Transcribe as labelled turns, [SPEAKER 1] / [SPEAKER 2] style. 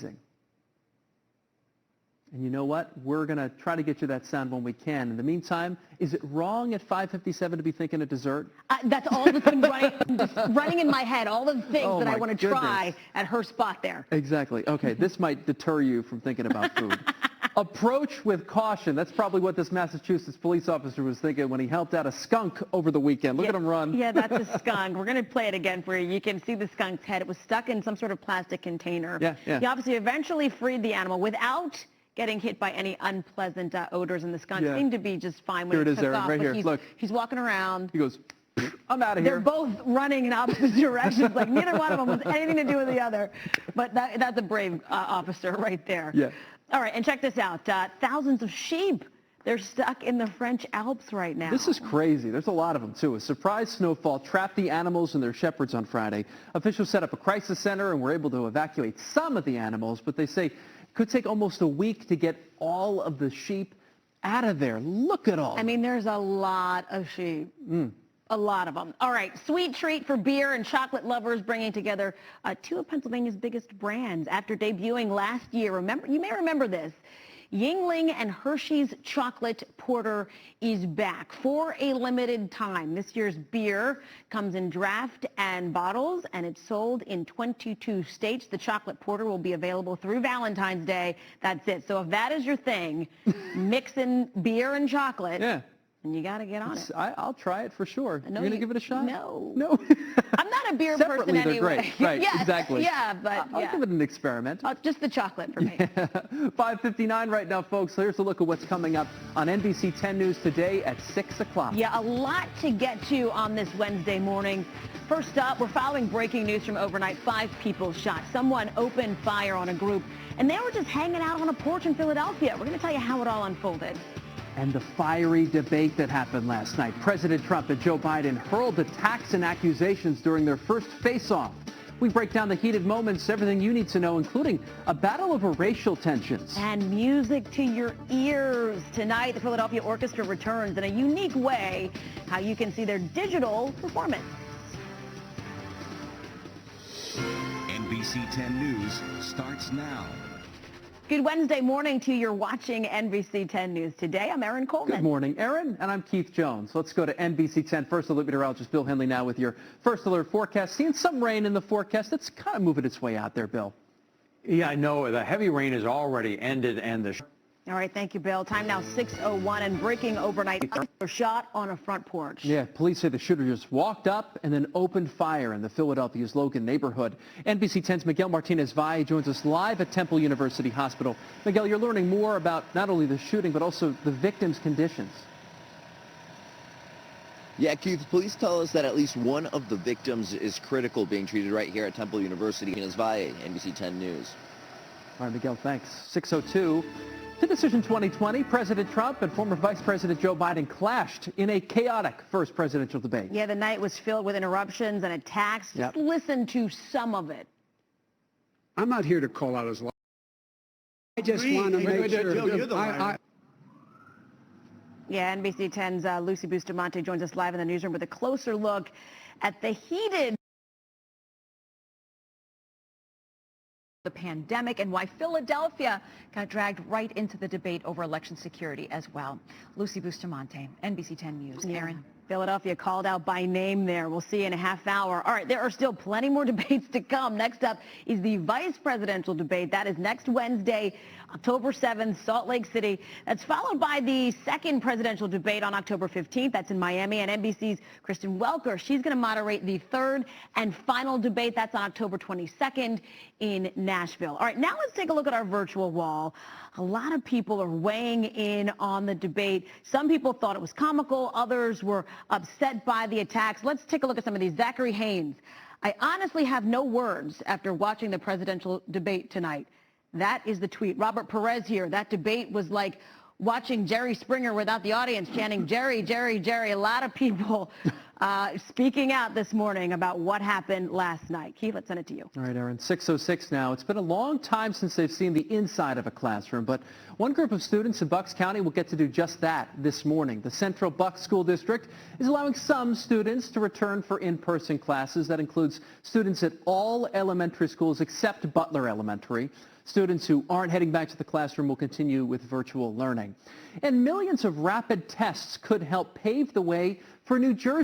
[SPEAKER 1] And you know what? We're going to try to get you that sound when we can. In the meantime, is it wrong at 5:57 to be thinking of dessert?
[SPEAKER 2] That's all that's been running in my head, all the things that I want to try at her spot there.
[SPEAKER 1] Exactly. Okay, this might deter you from thinking about food. Approach with caution. That's probably what this Massachusetts police officer was thinking when he helped out a skunk over the weekend. Look at him run.
[SPEAKER 2] Yeah, that's a skunk. We're going to play it again for you. You can see the skunk's head. It was stuck in some sort of plastic container.
[SPEAKER 1] Yeah.
[SPEAKER 2] He obviously eventually freed the animal without getting hit by any unpleasant odors, and the skunk seemed to be just fine when
[SPEAKER 1] it
[SPEAKER 2] took
[SPEAKER 1] is,
[SPEAKER 2] off.
[SPEAKER 1] right here.
[SPEAKER 2] Look. He's walking around.
[SPEAKER 1] He goes, I'm out of here.
[SPEAKER 2] They're both running in opposite directions. Like neither one of them was anything to do with the other. But that's a brave officer right there.
[SPEAKER 1] Yeah.
[SPEAKER 2] All right, and check this out. Thousands of sheep. They're stuck in the French Alps right now.
[SPEAKER 1] This is crazy. There's a lot of them, too. A surprise snowfall trapped the animals and their shepherds on Friday. Officials set up a crisis center and were able to evacuate some of the animals, but they say it could take almost a week to get all of the sheep out of there. Look at all.
[SPEAKER 2] I mean, there's a lot of sheep. A lot of them. All right, sweet treat for beer and chocolate lovers, bringing together two of Pennsylvania's biggest brands after debuting last year. You may remember this. Yingling and Hershey's Chocolate Porter is back for a limited time. This year's beer comes in draft and bottles, and it's sold in 22 states. The Chocolate Porter will be available through Valentine's Day. That's it. So if that is your thing, mixing beer and chocolate, and you got to get on it.
[SPEAKER 1] I'll try it for sure. You're going to give it a shot?
[SPEAKER 2] No.
[SPEAKER 1] I'm
[SPEAKER 2] not a beer person anyway.
[SPEAKER 1] They're great. Right, exactly.
[SPEAKER 2] Yeah, but
[SPEAKER 1] I'll give it an experiment.
[SPEAKER 2] Just the chocolate for me.
[SPEAKER 1] 5:59 right now, folks. Here's a look at what's coming up on NBC 10 News today at 6 o'clock.
[SPEAKER 2] Yeah, a lot to get to on this Wednesday morning. First up, we're following breaking news from overnight. 5 people shot. Someone opened fire on a group, and they were just hanging out on a porch in Philadelphia. We're going to tell you how it all unfolded.
[SPEAKER 1] And the fiery debate that happened last night. President Trump and Joe Biden hurled attacks and accusations during their first face-off. We break down the heated moments, everything you need to know, including a battle over racial tensions.
[SPEAKER 2] And music to your ears. Tonight, the Philadelphia Orchestra returns in a unique way, how you can see their digital performance.
[SPEAKER 3] NBC 10 News starts now.
[SPEAKER 2] Good Wednesday morning to you. You're watching NBC 10 News today. I'm Erin Coleman.
[SPEAKER 1] Good morning, Erin, and I'm Keith Jones. Let's go to NBC 10 First Alert meteorologist Bill Henley now with your First Alert forecast. Seeing some rain in the forecast. It's kind of moving its way out there, Bill.
[SPEAKER 4] Yeah, I know. The heavy rain has already ended, and the...
[SPEAKER 2] All right, thank you, Bill. Time now 6:01 and breaking overnight. A shot on a front porch.
[SPEAKER 1] Yeah, police say the shooter just walked up and then opened fire in the Philadelphia's Logan neighborhood. NBC 10's Miguel Martinez-Valle joins us live at Temple University Hospital. Miguel, you're learning more about not only the shooting but also the victim's conditions.
[SPEAKER 5] Yeah, Keith, police tell us that at least one of the victims is critical, being treated right here at Temple University. Martinez-Valle, NBC 10 News.
[SPEAKER 1] All right, Miguel, thanks. 6:02. To Decision 2020, President Trump and former Vice President Joe Biden clashed in a chaotic first presidential debate.
[SPEAKER 2] Yeah, the night was filled with interruptions and attacks. Just listen to some of it.
[SPEAKER 6] I'm not here to call out his liar. I just want to make sure.
[SPEAKER 2] You're the liar. Yeah, NBC 10's Lucy Bustamante joins us live in the newsroom with a closer look at the heated the pandemic and why Philadelphia got dragged right into the debate over election security as well. Lucy Bustamante, NBC 10 News. Erin. Philadelphia called out by name there. We'll see in a half hour. All right, there are still plenty more debates to come. Next up is the vice presidential debate. That is next Wednesday, October 7th, Salt Lake City. That's followed by the second presidential debate on October 15th. That's in Miami. And NBC's Kristen Welker, she's going to moderate the third and final debate. That's on October 22nd in Nashville. All right, now let's take a look at our virtual wall. A lot of people are weighing in on the debate. Some people thought it was comical. Others were upset by the attacks. Let's take a look at some of these. Zachary Haynes. I honestly have no words after watching the presidential debate tonight. That is the tweet. Robert Perez here. That debate was like watching Jerry Springer without the audience chanting, Jerry, Jerry, Jerry. A lot of people speaking out this morning about what happened last night. Keith, let's send it to you.
[SPEAKER 1] All right, Erin, 6:06 now. It's been a long time since they've seen the inside of a classroom, but one group of students in Bucks County will get to do just that this morning. The Central Bucks School District is allowing some students to return for in-person classes. That includes students at all elementary schools except Butler Elementary. Students who aren't heading back to the classroom will continue with virtual learning. And millions of rapid tests could help pave the way for New Jersey.